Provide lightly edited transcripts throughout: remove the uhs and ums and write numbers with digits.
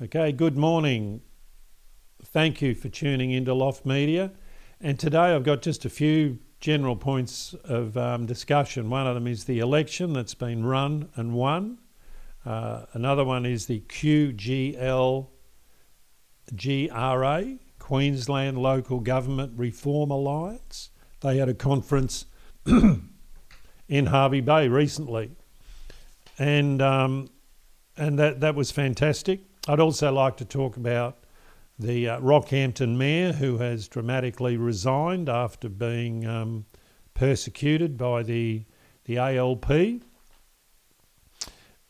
Okay, good morning. Thank you for tuning into Loft Media. And today I've got just a few general points of discussion. One of them is the election that's been run and won. Another one is the QGLGRA, Queensland Local Government Reform Alliance. They had a conference in Hervey Bay recently. And that was fantastic. I'd also like to talk about the Rockhampton Mayor, who has dramatically resigned after being persecuted by the ALP.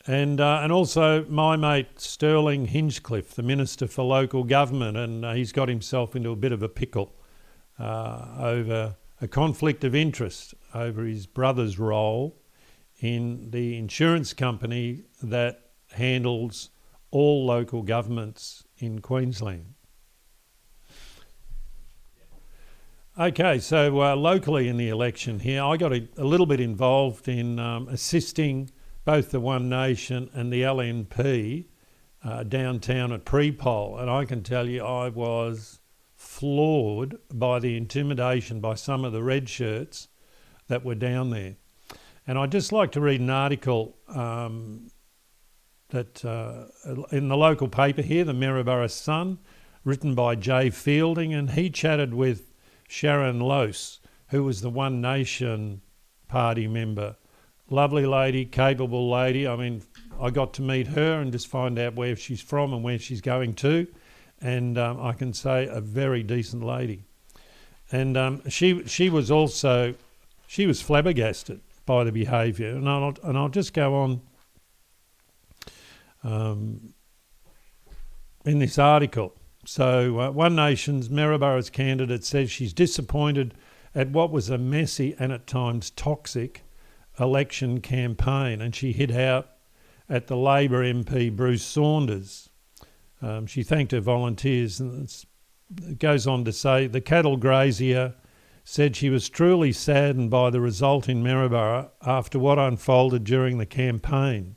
And also my mate Sterling Hinchcliffe, the Minister for Local Government, and he's got himself into a bit of a pickle over a conflict of interest over his brother's role in the insurance company that handles all local governments in Queensland. Okay, so locally in the election here, I got a little bit involved in assisting both the One Nation and the LNP downtown at pre-poll, and I can tell you I was floored by the intimidation by some of the red shirts that were down there. And I'd just like to read an article that in the local paper here, the Maryborough Sun, written by Jay Fielding, and he chatted with Sharon Lose, who was the One Nation Party member. Lovely lady, capable lady. I mean, I got to meet her and just find out where she's from and where she's going to, and I can say a very decent lady. And she was flabbergasted by the behaviour, and I'll just go on in this article. So One Nation's Maryborough's candidate says she's disappointed at what was a messy and at times toxic election campaign, and she hit out at the Labor MP Bruce Saunders. She thanked her volunteers, and it goes on to say the cattle grazier said she was truly saddened by the result in Maryborough after what unfolded during the campaign.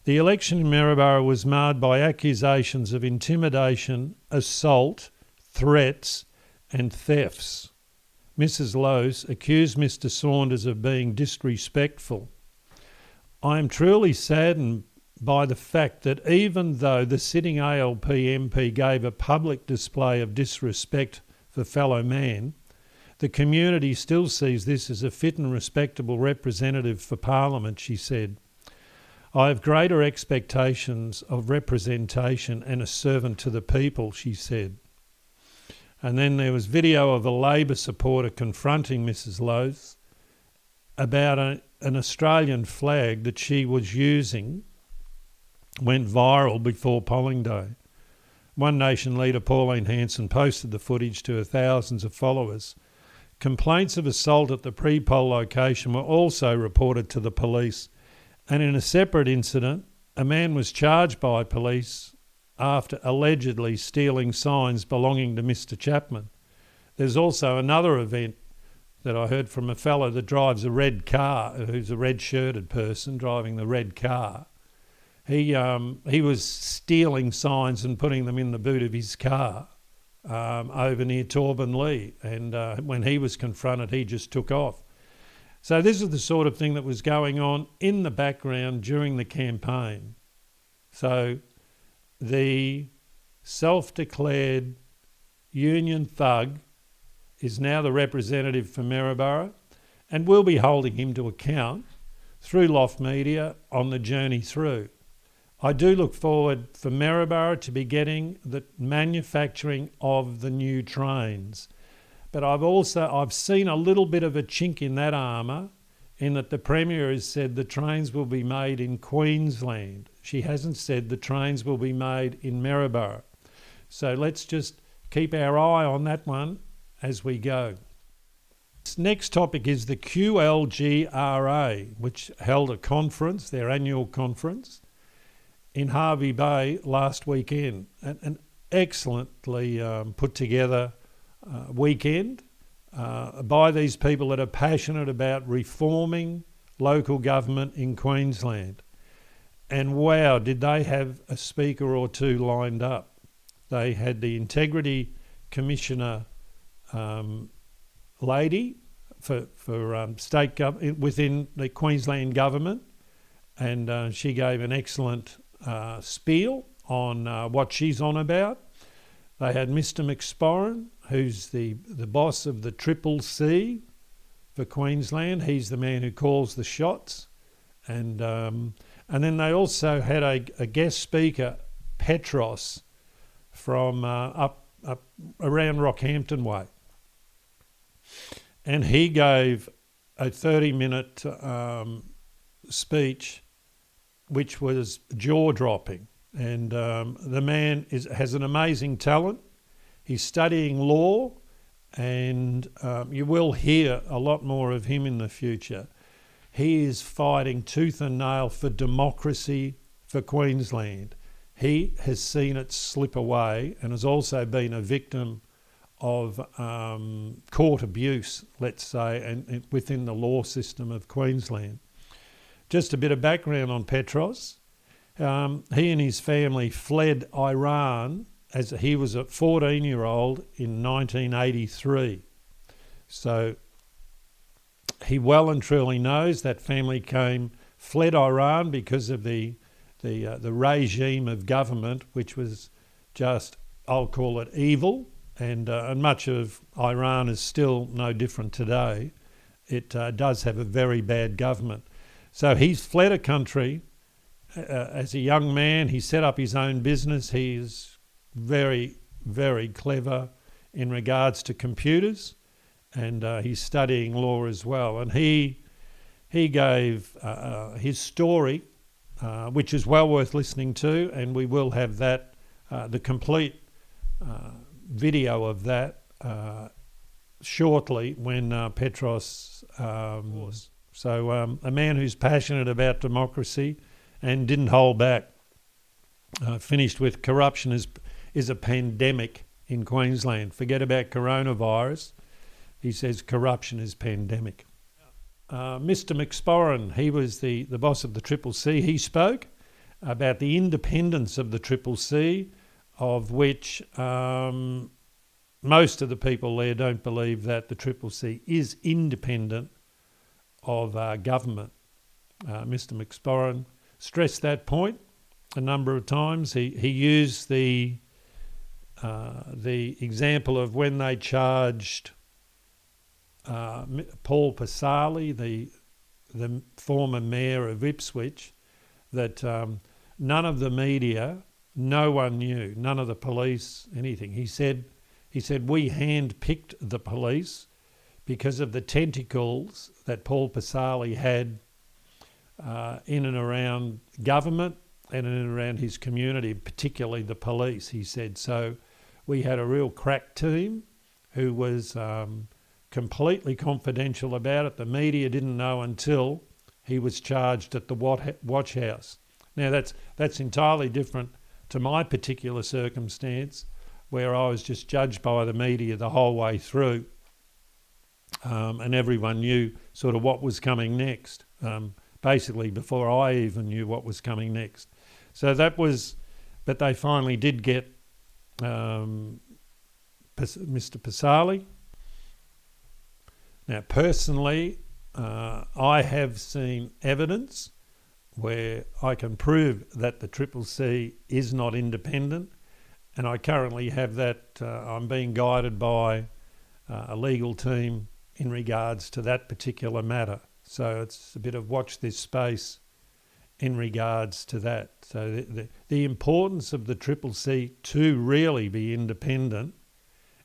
The election in Maryborough was marred by accusations of intimidation, assault, threats and thefts. Mrs. Lose accused Mr. Saunders of being disrespectful. I am truly saddened by the fact that even though the sitting ALP MP gave a public display of disrespect for fellow man, the community still sees this as a fit and respectable representative for Parliament, she said. I have greater expectations of representation and a servant to the people, she said. And then there was video of a Labor supporter confronting Mrs. Lose about an Australian flag that she was using went viral before polling day. One Nation leader Pauline Hanson posted the footage to her thousands of followers. Complaints of assault at the pre-poll location were also reported to the police, and in a separate incident, a man was charged by police after allegedly stealing signs belonging to Mr. Chapman. There's also another event that I heard from a fellow that drives a red car, who's a red-shirted person driving the red car. He was stealing signs and putting them in the boot of his car over near Torban-Lee, and when he was confronted, he just took off. So this is the sort of thing that was going on in the background during the campaign. So the self-declared union thug is now the representative for Maryborough, and we'll be holding him to account through Loft Media on the journey through. I do look forward for Maryborough to be getting the manufacturing of the new trains. But I've seen a little bit of a chink in that armour, in that the Premier has said the trains will be made in Queensland. She hasn't said the trains will be made in Maryborough. So let's just keep our eye on that one as we go. This next topic is the QLGRA, which held a conference, their annual conference, in Hervey Bay last weekend. An excellently put together weekend by these people that are passionate about reforming local government in Queensland. And wow, did they have a speaker or two lined up. They had the Integrity Commissioner lady for state within the Queensland government, and she gave an excellent spiel on what she's on about. They had Mr. McSporran, who's the boss of the Triple C for Queensland. He's the man who calls the shots. And then they also had a guest speaker, Petros, from up around Rockhampton Way. And he gave a 30-minute speech which was jaw-dropping. And the man has an amazing talent. He's studying law, and you will hear a lot more of him in the future. He is fighting tooth and nail for democracy for Queensland. He has seen it slip away and has also been a victim of court abuse, let's say, and within the law system of Queensland. Just a bit of background on Petros. He and his family fled Iran as he was a 14-year-old in 1983. So he well and truly knows that family fled Iran because of the regime of government, which was just, I'll call it evil, and much of Iran is still no different today. It does have a very bad government. So he's fled a country as a young man. He set up his own business. He is very, very clever in regards to computers, and he's studying law as well. And he gave his story, which is well worth listening to, and we will have that, the complete video of that shortly when Petros was. So a man who's passionate about democracy and didn't hold back. Finished with corruption is a pandemic in Queensland. Forget about coronavirus. He says corruption is pandemic. Mr. McSporran, he was the boss of the Triple C. He spoke about the independence of the Triple C, of which most of the people there don't believe that the Triple C is independent of government. Mr. McSporran stressed that point a number of times. He used the example of when they charged Paul Pasali, the former mayor of Ipswich, that none of the media, no one knew, none of the police, anything. He said we hand-picked the police because of the tentacles that Paul Pasali had in and around government and in and around his community, particularly the police, he said. So we had a real crack team who was completely confidential about it. The media didn't know until he was charged at the watch house. Now that's entirely different to my particular circumstance, where I was just judged by the media the whole way through, and everyone knew sort of what was coming next, basically before I even knew what was coming next. So that was, but they finally did get Mr. Pasali. Now, personally, I have seen evidence where I can prove that the Triple C is not independent, and I currently have that. I'm being guided by a legal team in regards to that particular matter. So it's a bit of watch this space in regards to that. So the importance of the Triple C to really be independent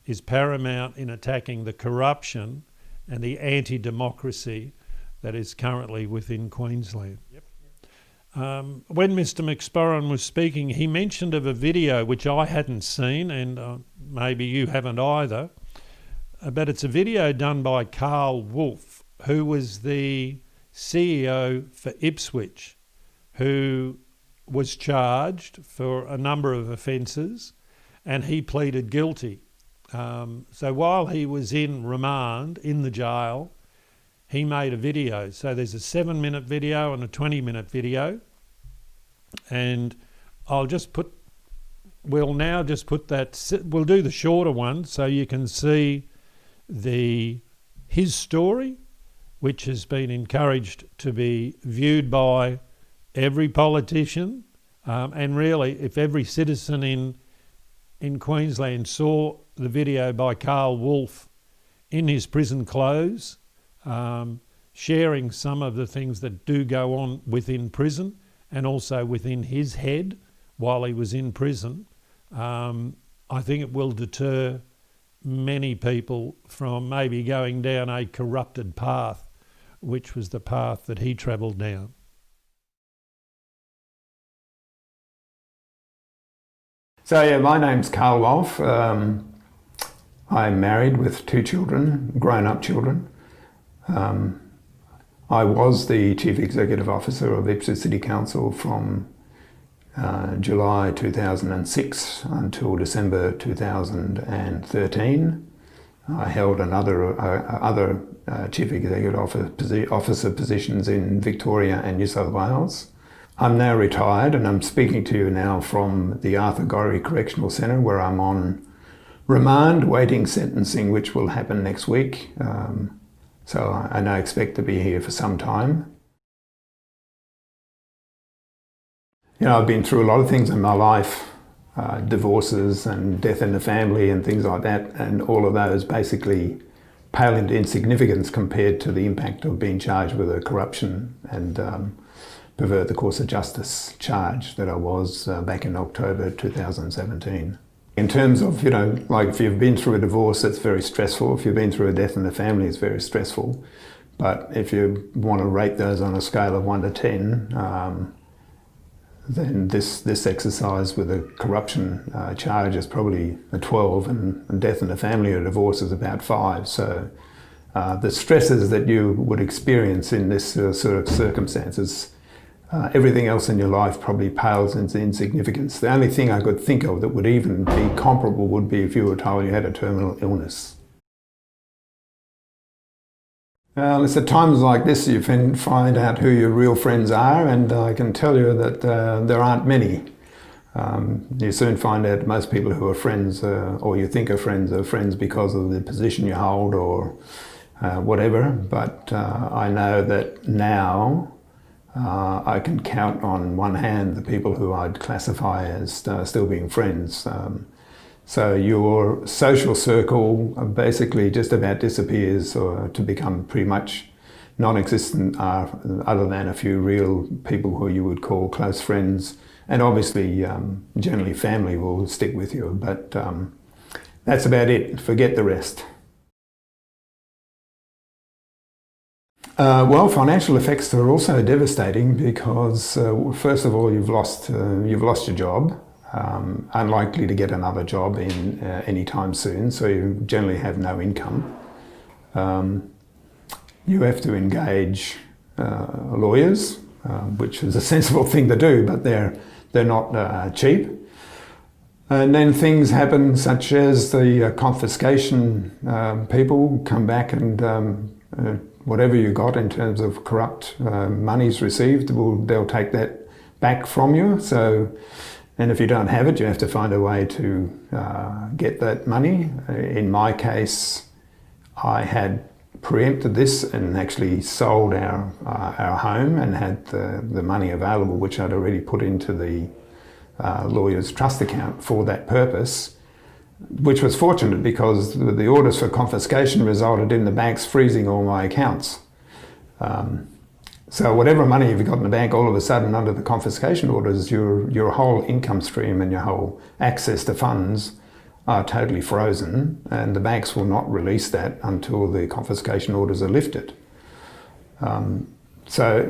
is paramount in attacking the corruption and the anti-democracy that is currently within Queensland. Yep. When Mr. McSporran was speaking, he mentioned of a video which I hadn't seen, and maybe you haven't either, but it's a video done by Carl Wolf, who was the CEO for Ipswich, who was charged for a number of offences, and he pleaded guilty. So while he was in remand in the jail, he made a video. So there's a 7-minute video and a 20-minute video. And we'll now just put that, we'll do the shorter one so you can see his story, which has been encouraged to be viewed by every politician, and really if every citizen in Queensland saw the video by Carl Wolf in his prison clothes, sharing some of the things that do go on within prison and also within his head while he was in prison, I think it will deter many people from maybe going down a corrupted path, which was the path that he travelled down. So yeah, my name's Carl Wolf. I'm married with 2 children, grown-up children. I was the Chief Executive Officer of Ipswich City Council from July 2006 until December 2013. I held other Chief Executive Officer positions in Victoria and New South Wales. I'm now retired and I'm speaking to you now from the Arthur Gorrie Correctional Centre, where I'm on remand waiting sentencing, which will happen next week. So I now expect to be here for some time. You know, I've been through a lot of things in my life, divorces and death in the family and things like that, and all of those basically pale into insignificance compared to the impact of being charged with a corruption and pervert the course of justice charge that I was back in October 2017. In terms of, you know, like if you've been through a divorce, it's very stressful. If you've been through a death in the family, it's very stressful. But if you want to rate those on a scale of 1 to 10, then this exercise with a corruption charge is probably a 12, and death in the family or divorce is about 5. So the stresses that you would experience in this sort of circumstances, everything else in your life probably pales into insignificance. The only thing I could think of that would even be comparable would be if you were told you had a terminal illness. It's at times like this you find out who your real friends are, and I can tell you that there aren't many. You soon find out most people who are friends, or you think are friends because of the position you hold or whatever. But I know that now I can count on one hand the people who I'd classify as still being friends. So your social circle basically just about disappears or to become pretty much non-existent, other than a few real people who you would call close friends. And obviously, generally family will stick with you, but that's about it. Forget the rest. Well, financial effects are also devastating because, first of all, you've lost your job. Unlikely to get another job in any time soon, so you generally have no income. You have to engage lawyers, which is a sensible thing to do, but they're not cheap. And then things happen such as the confiscation. People come back and whatever you got in terms of corrupt monies received, they'll take that back from you. And if you don't have it, you have to find a way to get that money. In my case, I had preempted this and actually sold our home and had the money available, which I'd already put into the lawyer's trust account for that purpose, which was fortunate because the orders for confiscation resulted in the banks freezing all my accounts. So whatever money you've got in the bank, all of a sudden under the confiscation orders, your whole income stream and your whole access to funds are totally frozen, and the banks will not release that until the confiscation orders are lifted. So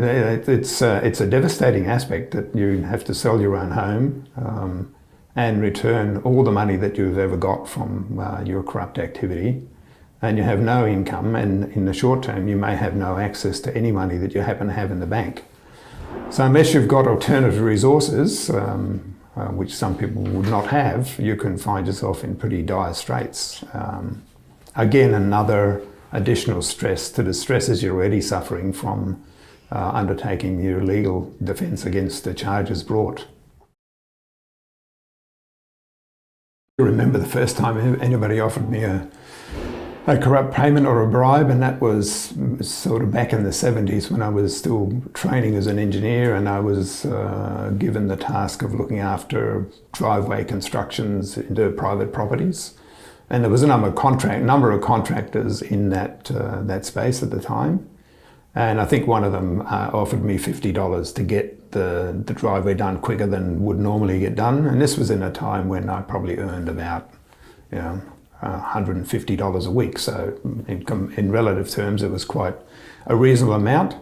it's a devastating aspect that you have to sell your own home and return all the money that you've ever got from your corrupt activity. And you have no income, and in the short term you may have no access to any money that you happen to have in the bank. So unless you've got alternative resources, which some people would not have, you can find yourself in pretty dire straits. Again, another additional stress to the stresses you're already suffering from undertaking your legal defence against the charges brought. I remember the first time anybody offered me a corrupt payment or a bribe, and that was sort of back in the 70s when I was still training as an engineer, and I was given the task of looking after driveway constructions into private properties. And there was a number of contractors in that space at the time. And I think one of them offered me $50 to get the driveway done quicker than would normally get done. And this was in a time when I probably earned about, $150 a week. So in relative terms, it was quite a reasonable amount.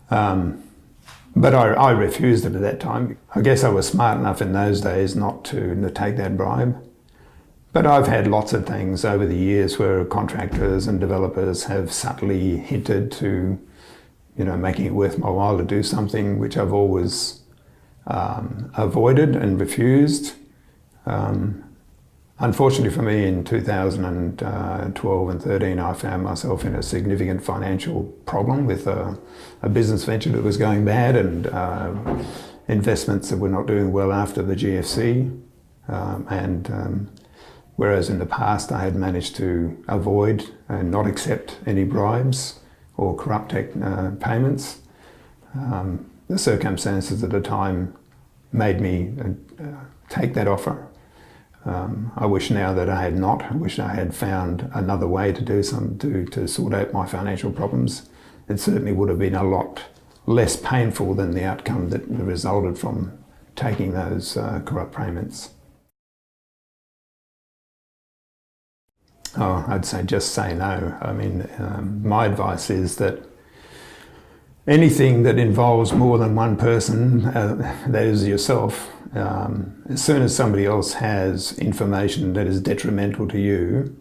But I refused it at that time. I guess I was smart enough in those days not to take that bribe. But I've had lots of things over the years where contractors and developers have subtly hinted to, making it worth my while to do something, which I've always avoided and refused. Unfortunately for me, in 2012 and 13, I found myself in a significant financial problem with a business venture that was going bad and investments that were not doing well after the GFC. Whereas in the past I had managed to avoid and not accept any bribes or corrupt payments, the circumstances at the time made me take that offer. I wish now that I had not. I wish I had found another way to do to sort out my financial problems. It certainly would have been a lot less painful than the outcome that resulted from taking those corrupt payments. Oh, I'd say just say no. I mean, my advice is that anything that involves more than one person, that is yourself, as soon as somebody else has information that is detrimental to you,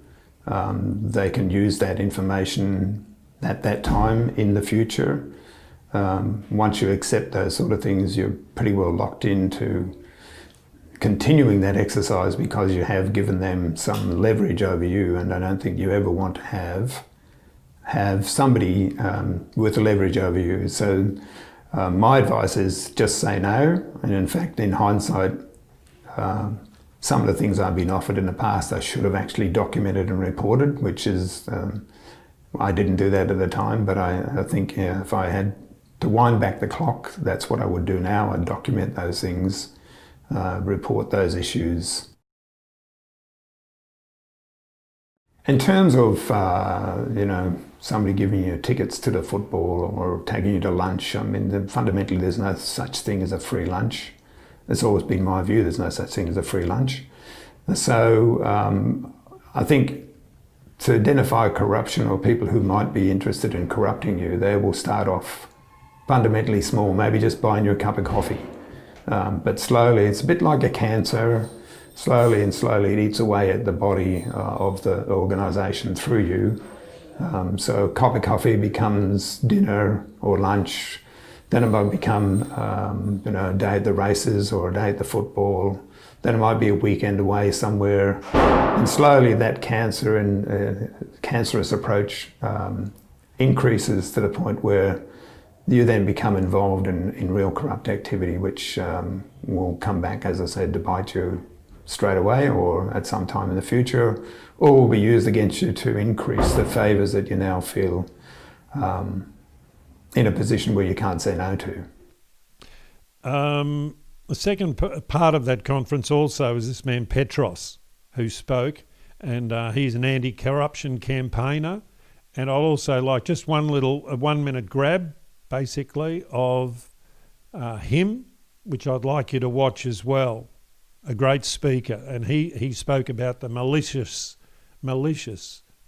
they can use that information at that time in the future. Once you accept those sort of things, you're pretty well locked into continuing that exercise because you have given them some leverage over you, and I don't think you ever want to have somebody with leverage over you. So my advice is just say no. And in fact, in hindsight, some of the things I've been offered in the past I should have actually documented and reported, which is, I didn't do that at the time, but I think if I had to wind back the clock, that's what I would do now. I'd document those things, report those issues. In terms of, somebody giving you tickets to the football or taking you to lunch, I mean, fundamentally there's no such thing as a free lunch. It's always been my view, there's no such thing as a free lunch. So I think to identify corruption or people who might be interested in corrupting you, they will start off fundamentally small, maybe just buying you a cup of coffee. But slowly, it's a bit like a cancer. Slowly it eats away at the body of the organisation through you. So a cup of coffee becomes dinner or lunch. Then it might become a day at the races or a day at the football. Then it might be a weekend away somewhere. And slowly that cancer and cancerous approach increases to the point where you then become involved in real corrupt activity, which will come back, as I said, to bite you straight away or at some time in the future, or will be used against you to increase the favours that you now feel in a position where you can't say no to. The second part of that conference also was this man Petros who spoke, and he's an anti-corruption campaigner. And I'll also like just one little 1 minute grab basically of him, which I'd like you to watch as well. A great speaker, and he spoke about the malicious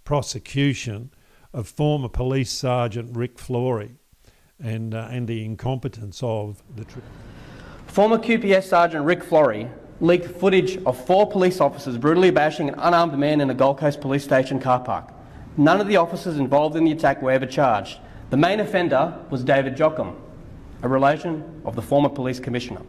prosecution of former police sergeant Rick Flory and the incompetence of the... Former QPS Sergeant Rick Flory leaked footage of 4 police officers brutally bashing an unarmed man in a Gold Coast police station car park. None of the officers involved in the attack were ever charged. The main offender was David Jockum, a relation of the former police commissioner.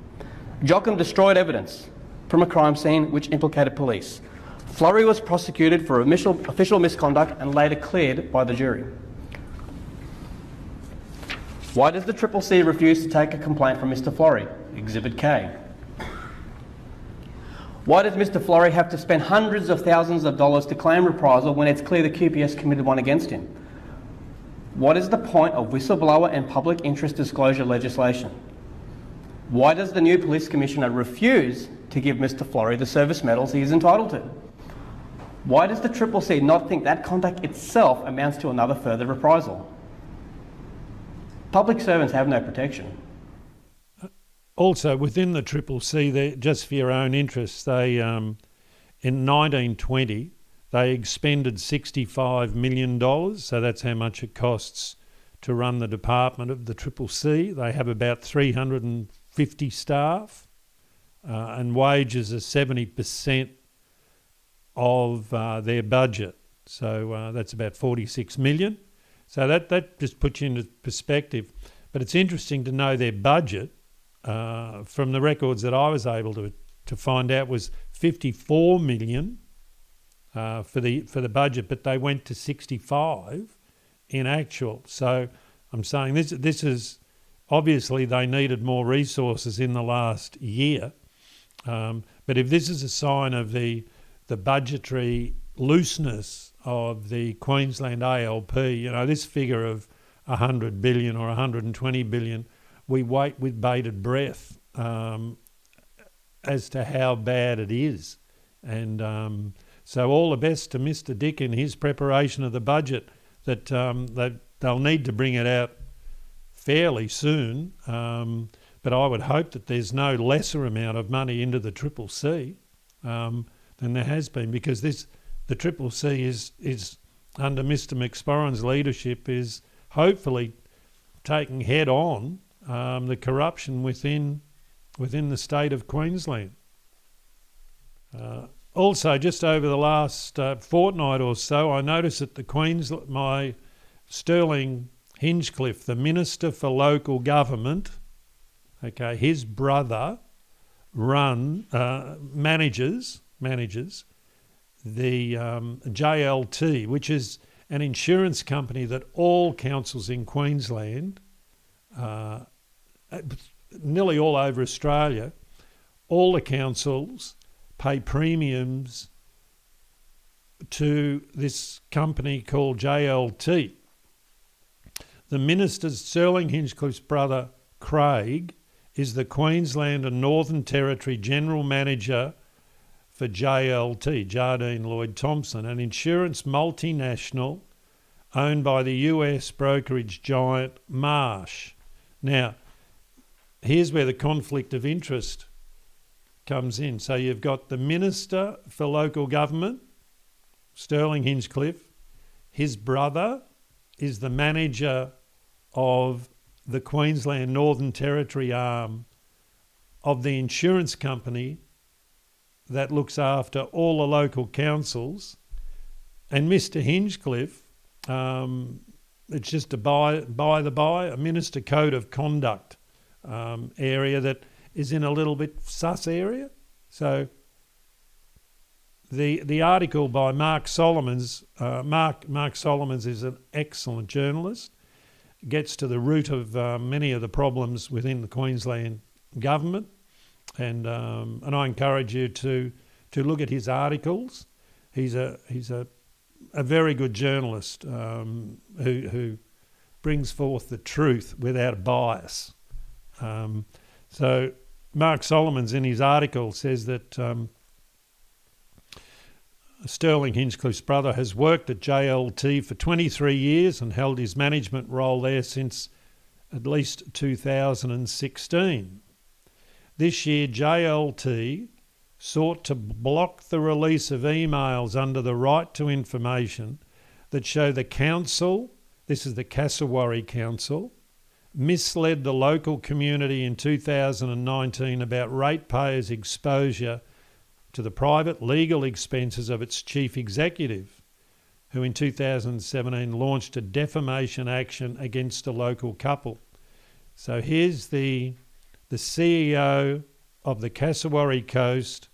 Jockum destroyed evidence from a crime scene which implicated police. Flory was prosecuted for official misconduct and later cleared by the jury. Why does the Triple C refuse to take a complaint from Mr. Florey? Exhibit K. Why does Mr. Florey have to spend hundreds of thousands of dollars to claim reprisal when it's clear the QPS committed one against him? What is the point of whistleblower and public interest disclosure legislation? Why does the new Police Commissioner refuse to give Mr. Florey the service medals he is entitled to? Why does the Triple C not think that conduct itself amounts to another further reprisal? Public servants have no protection. Also, within the Triple C, just for your own interests, they in 1920 they expended $65 million, so that's how much it costs to run the department of the Triple C. They have about 350 staff, and wages are 70% of their budget. So that's about 46 million. So that just puts you into perspective. But it's interesting to know their budget, from the records that I was able to find out, was 54 million for the budget, but they went to 65 in actual. So I'm saying this is obviously they needed more resources in the last year. But if this is a sign of the budgetary looseness of the Queensland ALP, this figure of 100 billion or 120 billion, we wait with bated breath as to how bad it is. And so all the best to Mr. Dick in his preparation of the budget, that they'll need to bring it out fairly soon. But I would hope that there's no lesser amount of money into the Triple C than there has been, because the Triple C is under Mr. McSporran's leadership, is hopefully taking head on the corruption within the state of Queensland. Also, just over the last fortnight or so, I noticed that my Sterling Hinchcliffe, the Minister for Local Government, his brother manages the JLT, which is an insurance company that all councils in Queensland, nearly all over Australia, all the councils pay premiums to this company called JLT. The Minister's, Sterling Hinchcliffe's brother, Craig, is the Queensland and Northern Territory General Manager for JLT, Jardine Lloyd Thompson, an insurance multinational owned by the US brokerage giant Marsh. Now, here's where the conflict of interest comes in. So you've got the Minister for Local Government, Sterling Hinchcliffe. His brother is the manager of the Queensland Northern Territory arm of the insurance company that looks after all the local councils. And Mr. Hinchcliffe, it's just a a Minister Code of Conduct area that is in a little bit sus area. So the article by Mark Solomons, Mark Solomons is an excellent journalist, gets to the root of many of the problems within the Queensland government, and I encourage you to look at his articles. He's a very good journalist who brings forth the truth without bias. So Mark Solomons in his article says that Sterling Hinchcliffe's brother has worked at JLT for 23 years and held his management role there since at least 2016. This year, JLT sought to block the release of emails under the right to information that show the council, this is the Cassowary Council, misled the local community in 2019 about ratepayers' exposure to the private legal expenses of its chief executive, who in 2017 launched a defamation action against a local couple. So here's the CEO of the Cassowary Coast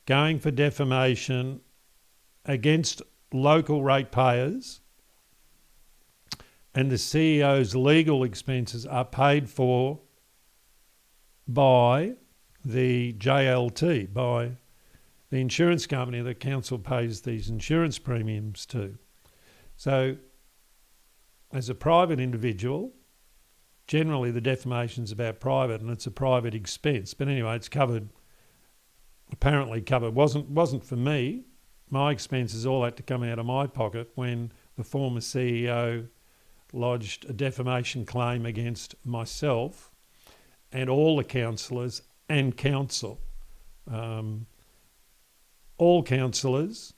going for defamation against local ratepayers, and the CEO's legal expenses are paid for by the JLT, by the insurance company that council pays these insurance premiums to. So as a private individual, generally the defamation's about private and it's a private expense. But anyway, it's covered, apparently covered. Wasn't for me. My expenses all had to come out of my pocket when the former CEO lodged a defamation claim against myself and all the councillors and council. All councillors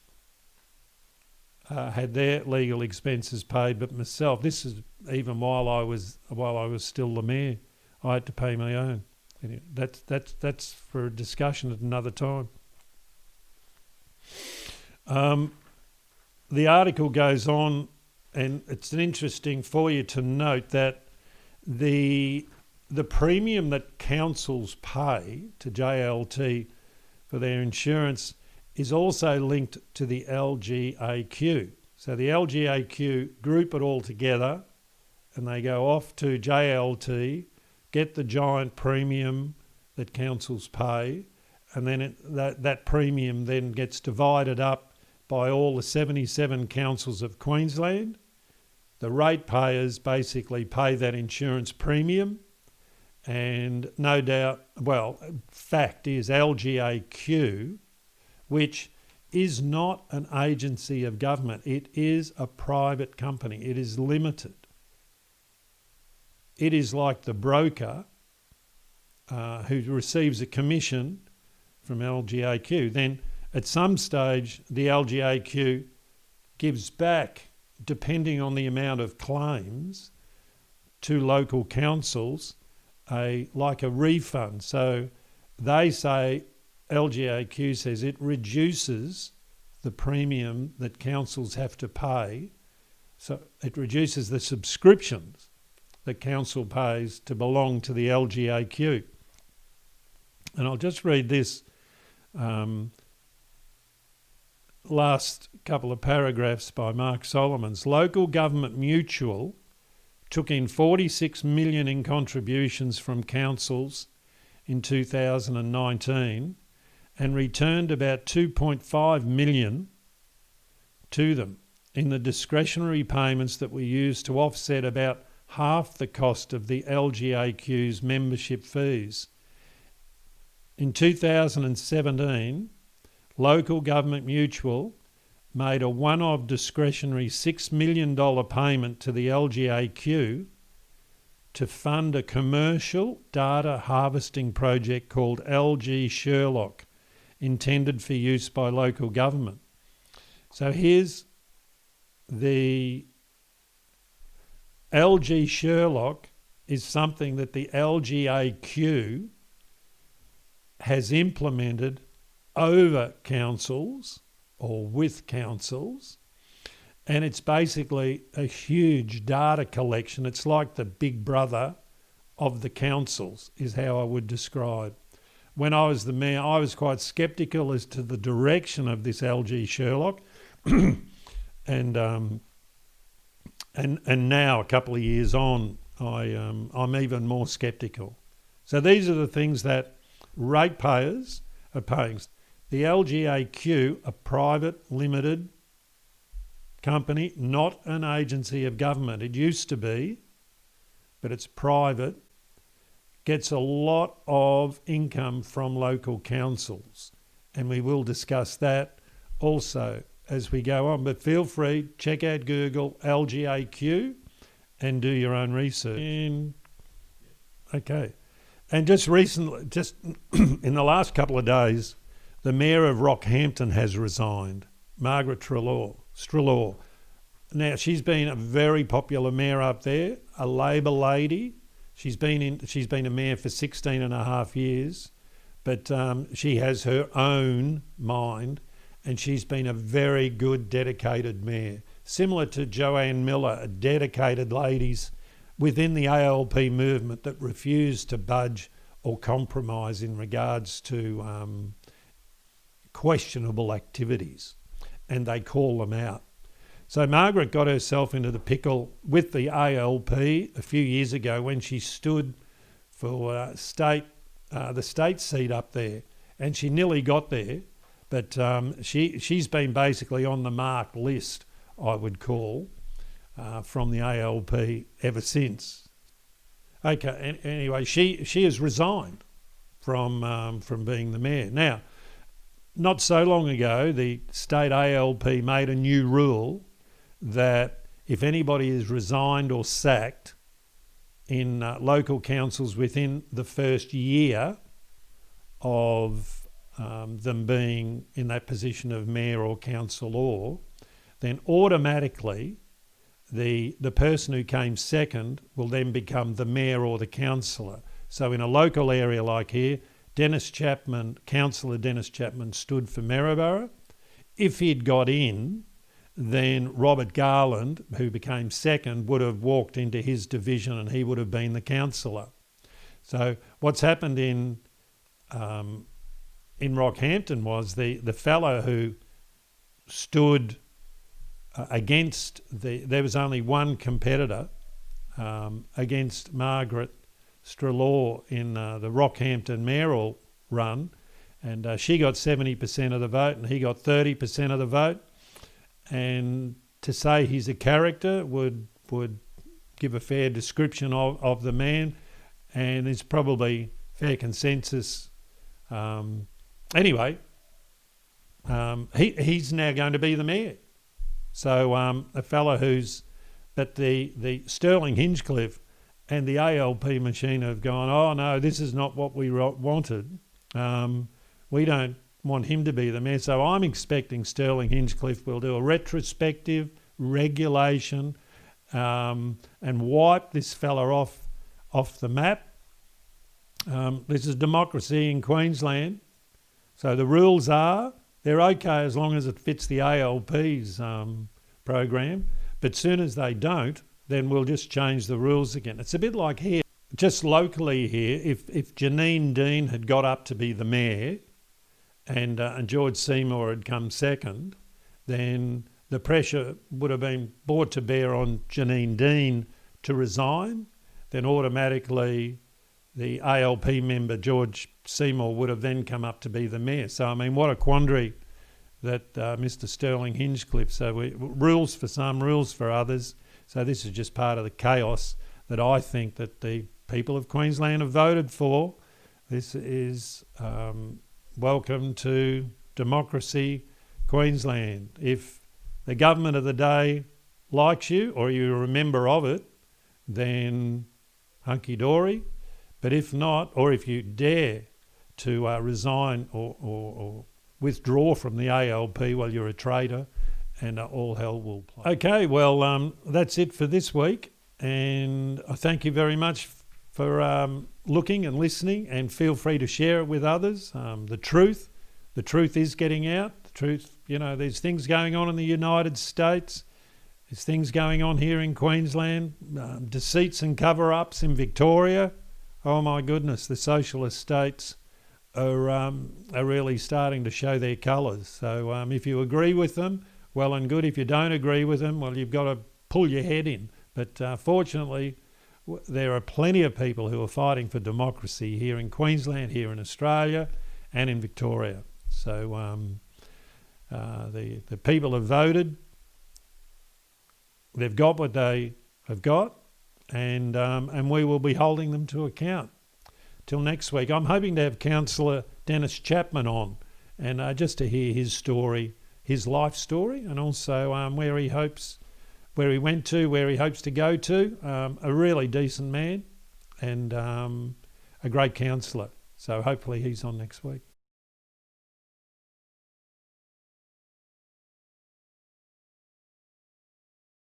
had their legal expenses paid, but myself, this is even while I was still the mayor, I had to pay my own. Anyway, that's for a discussion at another time. The article goes on, and it's interesting for you to note that the premium that councils pay to JLT for their insurance is also linked to the LGAQ. So the LGAQ group it all together and they go off to JLT, get the giant premium that councils pay, and then that premium then gets divided up by all the 77 councils of Queensland. The ratepayers basically pay that insurance premium, and no doubt, well, fact is LGAQ, which is not an agency of government. It is a private company. It is limited. It is like the broker who receives a commission from LGAQ. Then at some stage, the LGAQ gives back, depending on the amount of claims, to local councils, like a refund. So they say, LGAQ says it reduces the premium that councils have to pay. So it reduces the subscriptions that council pays to belong to the LGAQ. And I'll just read this last couple of paragraphs by Mark Solomons. Local Government Mutual took in 46 million in contributions from councils in 2019 and returned about 2.5 million to them in the discretionary payments that were used to offset about half the cost of the LGAQ's membership fees. In 2017, Local Government Mutual made a one-off discretionary $6 million payment to the LGAQ to fund a commercial data harvesting project called LG Sherlock, intended for use by local government. So here's the LG Sherlock is something that the LGAQ has implemented over councils or with councils, and it's basically a huge data collection. It's like the big brother of the councils is how I would describe. When I was the mayor, I was quite sceptical as to the direction of this LG Sherlock, and now a couple of years on, I'm even more sceptical. So these are the things that ratepayers are paying. The LGAQ, a private limited company, not an agency of government. It used to be, but it's private, gets a lot of income from local councils. And we will discuss that also as we go on. But feel free, check out Google LGAQ and do your own research. Okay. And just recently, just in the last couple of days, the Mayor of Rockhampton has resigned, Margaret Strelaw. Now, she's been a very popular mayor up there, a Labor lady. She's been a mayor for 16 and a half years, but she has her own mind, and she's been a very good, dedicated mayor. Similar to Joanne Miller, a dedicated ladies within the ALP movement that refuse to budge or compromise in regards to questionable activities, and they call them out. So Margaret got herself into the pickle with the ALP a few years ago when she stood for the state seat up there, and she nearly got there, but she's been basically on the marked list, I would call, from the ALP ever since. Okay, anyway, she has resigned from being the mayor. Now, not so long ago, the state ALP made a new rule that if anybody is resigned or sacked in local councils within the first year of them being in that position of mayor or councillor, then automatically the person who came second will then become the mayor or the councillor. So in a local area like here, Councillor Dennis Chapman stood for Maryborough. If he'd got in, then Robert Garland, who became second, would have walked into his division and he would have been the councillor. So what's happened in Rockhampton was the fellow who stood against there was only one competitor against Margaret Strelaw in the Rockhampton mayoral run, and she got 70% of the vote and he got 30% of the vote. And to say he's a character would give a fair description of the man, and there's probably fair consensus. Anyway, he's now going to be the mayor. So a fellow but the Sterling Hinchcliffe and the ALP machine have gone, oh no, this is not what we wanted. We don't want him to be the mayor. So I'm expecting Sterling Hinchcliffe will do a retrospective regulation and wipe this fella off the map. This is democracy in Queensland. So the rules are, they're okay as long as it fits the ALP's program, but soon as they don't, then we'll just change the rules again. It's a bit like here, just locally here, if Janine Dean had got up to be the mayor and George Seymour had come second, then the pressure would have been brought to bear on Janine Dean to resign. Then automatically the ALP member George Seymour would have then come up to be the mayor. So I mean, what a quandary that Mr. Sterling Hinchcliffe. So rules for some, rules for others. So this is just part of the chaos that I think that the people of Queensland have voted for. This is welcome to democracy, Queensland. If the government of the day likes you or you're a member of it, then hunky-dory. But if not, or if you dare to resign or withdraw from the ALP, well, you're a traitor, and all hell will play. Okay, well, that's it for this week, and I thank you very much for looking and listening, and feel free to share it with others. The truth is getting out. The truth, there's things going on in the United States. There's things going on here in Queensland, deceits and cover-ups in Victoria. Oh my goodness, the socialist states are really starting to show their colours. So if you agree with them, well and good. If you don't agree with them, well, you've got to pull your head in. But fortunately, there are plenty of people who are fighting for democracy here in Queensland, here in Australia, and in Victoria. So the people have voted. They've got what they have got, and we will be holding them to account. Till next week, I'm hoping to have Councillor Dennis Chapman on, and just to hear his story, his life story, and also where he went to, where he hopes to go to. A really decent man and a great councillor. So hopefully he's on next week.